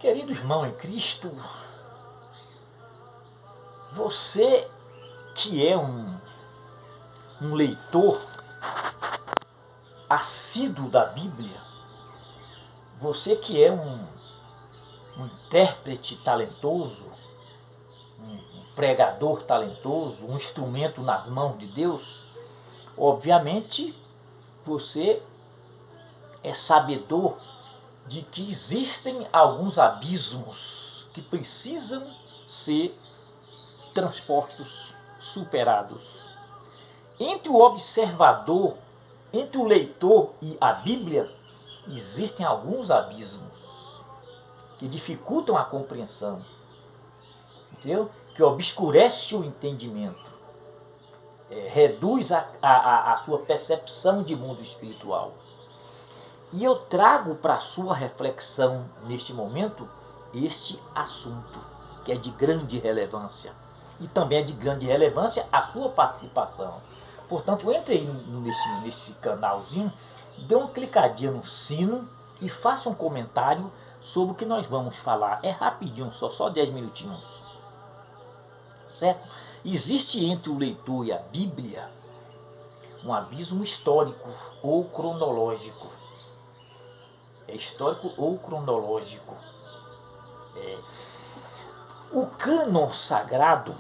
Querido irmão em Cristo, você que é um leitor assíduo da Bíblia, você que é um intérprete talentoso, um pregador talentoso, um instrumento nas mãos de Deus, obviamente você é sabedor de que existem alguns abismos que precisam ser transpostos, superados. Entre o observador, entre o leitor e a Bíblia, existem alguns abismos que dificultam a compreensão, entendeu? Que obscurece o entendimento, reduz a sua percepção de mundo espiritual. E eu trago para a sua reflexão neste momento este assunto, que é de grande relevância. E também é de grande relevância a sua participação. Portanto, entre aí nesse canalzinho, dê uma clicadinha no sino e faça um comentário sobre o que nós vamos falar. É rapidinho, só 10 minutinhos. Certo? Existe entre o leitor e a Bíblia um abismo histórico ou cronológico. É histórico ou cronológico. O cânon sagrado,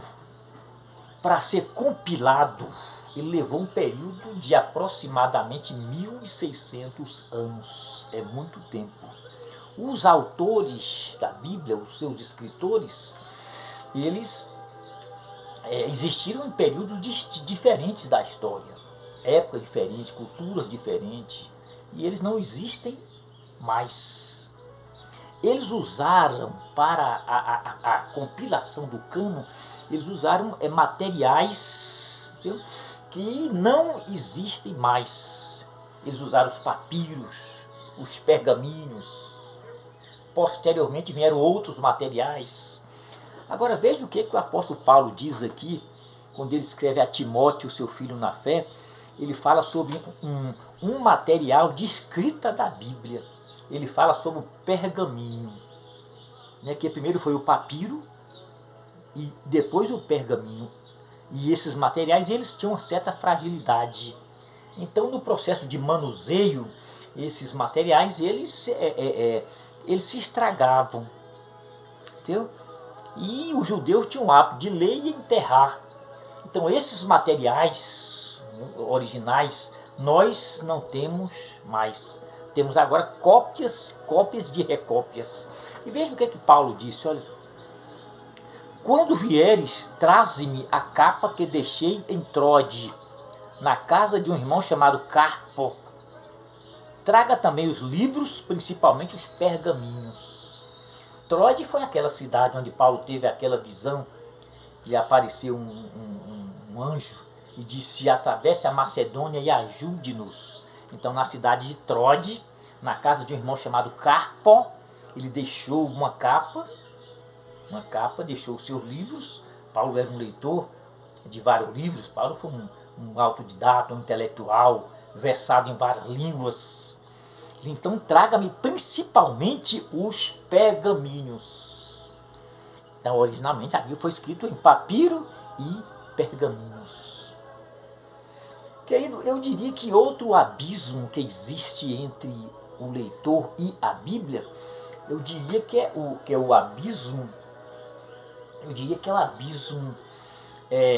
para ser compilado, ele levou um período de aproximadamente 1600 anos. É muito tempo. Os autores da Bíblia, os seus escritores, eles existiram em períodos diferentes da história, épocas diferentes, culturas diferentes, e eles não existem mais. Eles usaram para a compilação do cânon, eles usaram materiais, entendeu? Que não existem mais. Eles usaram os papiros, os pergaminhos. Posteriormente vieram outros materiais. Agora veja o que o apóstolo Paulo diz aqui, quando ele escreve a Timóteo, seu filho na fé. Ele fala sobre um material de escrita da Bíblia. Ele fala sobre o pergaminho, né, que primeiro foi o papiro e depois o pergaminho. E esses materiais eles tinham uma certa fragilidade. Então, no processo de manuseio, esses materiais eles se estragavam, entendeu? E os judeus tinham o hábito de ler e enterrar. Então, esses materiais originais nós não temos mais. Temos agora cópias de recópias. E veja o que Paulo disse, olha. Quando vieres, traze-me a capa que deixei em Trode, na casa de um irmão chamado Carpo. Traga também os livros, principalmente os pergaminhos. Trode foi aquela cidade onde Paulo teve aquela visão, que apareceu um anjo e disse: atravesse a Macedônia e ajude-nos. Então, na cidade de Trode, na casa de um irmão chamado Carpo, ele deixou uma capa, deixou os seus livros. Paulo era um leitor de vários livros. Paulo foi um autodidata, um intelectual, versado em várias línguas. Então, traga-me principalmente os pergaminhos. Então, originalmente, a Bíblia foi escrita em papiro e pergaminhos. Querido, eu diria que outro abismo que existe entre o leitor e a Bíblia, eu diria que é o abismo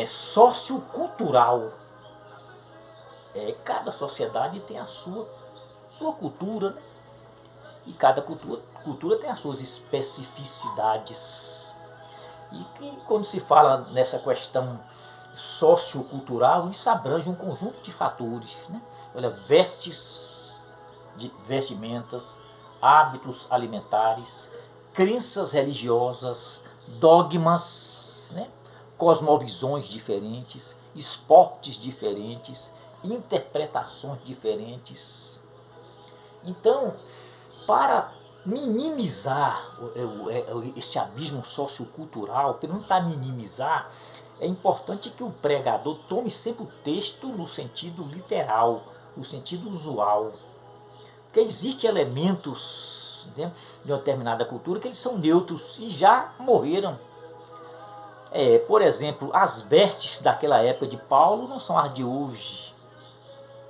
sociocultural. Cada sociedade tem a sua cultura, né? E cada cultura tem as suas especificidades. E quando se fala nessa questão sociocultural, isso abrange um conjunto de fatores, né? Olha, vestimentas, hábitos alimentares, crenças religiosas, dogmas, né? Cosmovisões diferentes, esportes diferentes, interpretações diferentes. Então, para minimizar este abismo sociocultural, para não minimizar, é importante que o pregador tome sempre o texto no sentido literal, no sentido usual. Porque existem elementos abismos, entendeu? De uma determinada cultura, que eles são neutros e já morreram. Por exemplo, as vestes daquela época de Paulo não são as de hoje,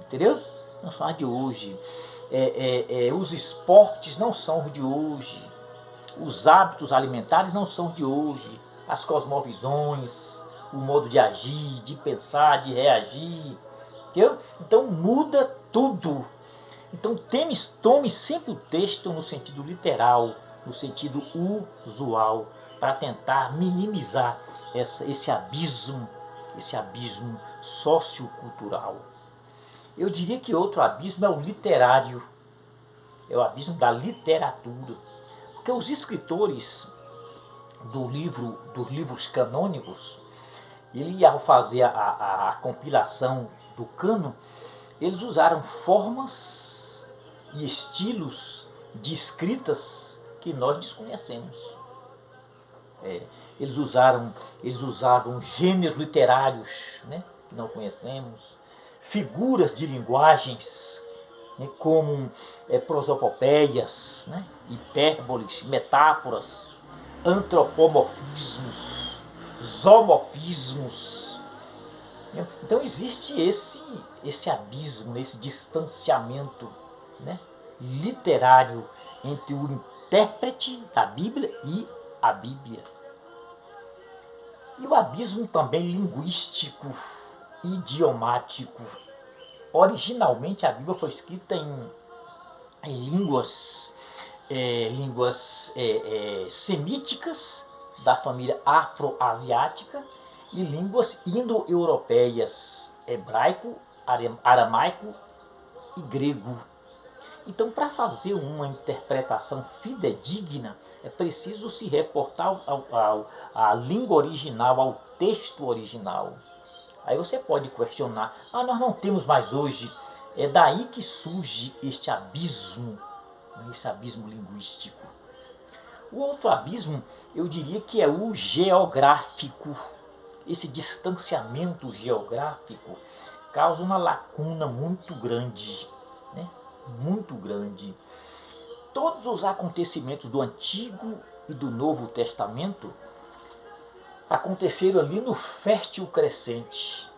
entendeu? Não são as de hoje. Os esportes não são os de hoje. Os hábitos alimentares não são os de hoje. As cosmovisões, o modo de agir, de pensar, de reagir, entendeu? Então muda tudo. Então tome sempre o texto no sentido literal, no sentido usual, para tentar minimizar esse abismo sociocultural. Eu diria que outro abismo é o literário, é o abismo da literatura, porque os escritores dos livros canônicos, ele, ao fazer a compilação do cano, eles usaram formas e estilos de escritas que nós desconhecemos. Eles usaram gêneros literários, né, que não conhecemos, figuras de linguagens, né, como prosopopeias, né, hipérboles, metáforas, antropomorfismos, zoomorfismos. Então existe esse abismo, esse distanciamento, né, literário entre o intérprete da Bíblia e a Bíblia. E o abismo também linguístico, idiomático. Originalmente a Bíblia foi escrita em línguas semíticas da família afroasiática e línguas indo-europeias, hebraico, aramaico e grego. Então, para fazer uma interpretação fidedigna, é preciso se reportar à língua original, ao texto original. Aí você pode questionar, nós não temos mais hoje. É daí que surge este abismo linguístico. O outro abismo, eu diria que é o geográfico. Esse distanciamento geográfico causa uma lacuna muito grande, né? Muito grande. Todos os acontecimentos do Antigo e do Novo Testamento aconteceram ali no Fértil Crescente.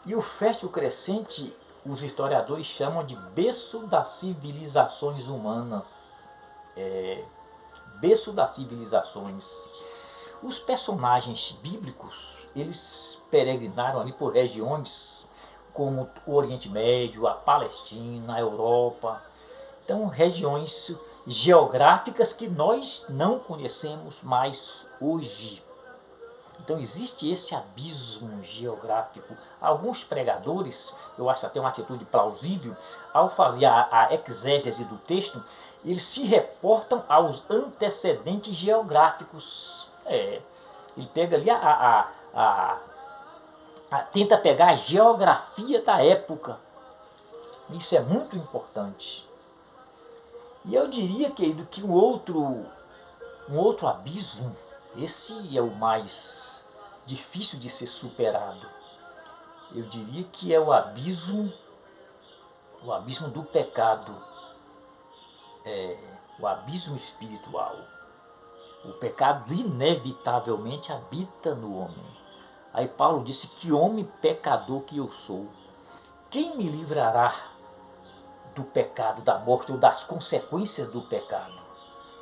E o Fértil Crescente, os historiadores chamam de berço das civilizações humanas. Berço das civilizações. Os personagens bíblicos, eles peregrinaram ali por regiões como o Oriente Médio, a Palestina, a Europa. Então, regiões geográficas que nós não conhecemos mais hoje. Então existe esse abismo geográfico. Alguns pregadores, eu acho até uma atitude plausível, ao fazer a exégese do texto, eles se reportam aos antecedentes geográficos. Ele pega ali tenta pegar a geografia da época. Isso é muito importante. E eu diria, querido, que um outro abismo, esse é o mais difícil de ser superado. Eu diria que é o abismo do pecado, o abismo espiritual. O pecado inevitavelmente habita no homem. Aí Paulo disse: que homem pecador que eu sou. Quem me livrará do pecado, da morte ou das consequências do pecado?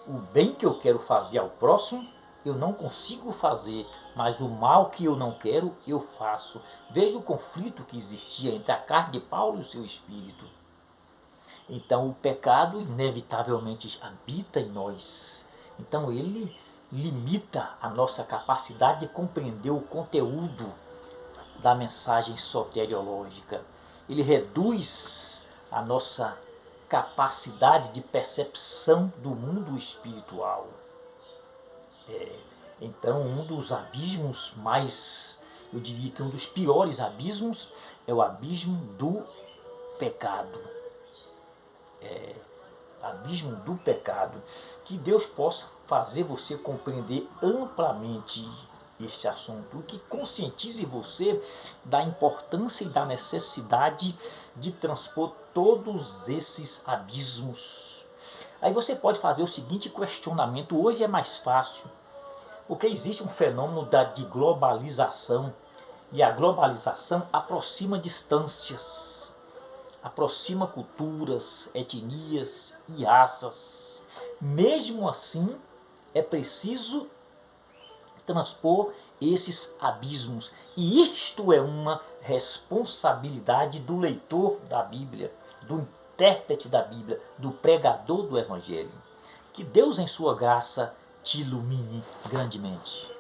O bem que eu quero fazer ao próximo, eu não consigo fazer, mas o mal que eu não quero, eu faço. Veja o conflito que existia entre a carne de Paulo e o seu espírito. Então o pecado inevitavelmente habita em nós. Então ele limita a nossa capacidade de compreender o conteúdo da mensagem soteriológica. Ele reduz a nossa capacidade de percepção do mundo espiritual. Então, um dos abismos mais, eu diria que um dos piores abismos é o abismo do pecado. Abismo do pecado. Que Deus possa fazer você compreender amplamente este assunto, que conscientize você da importância e da necessidade de transpor todos esses abismos. Aí você pode fazer o seguinte questionamento, hoje é mais fácil, porque existe um fenômeno de globalização, e a globalização aproxima distâncias, aproxima culturas, etnias e raças. Mesmo assim, é preciso transpor esses abismos. E isto é uma responsabilidade do leitor da Bíblia, do intérprete da Bíblia, do pregador do Evangelho. Que Deus, em sua graça, te ilumine grandemente.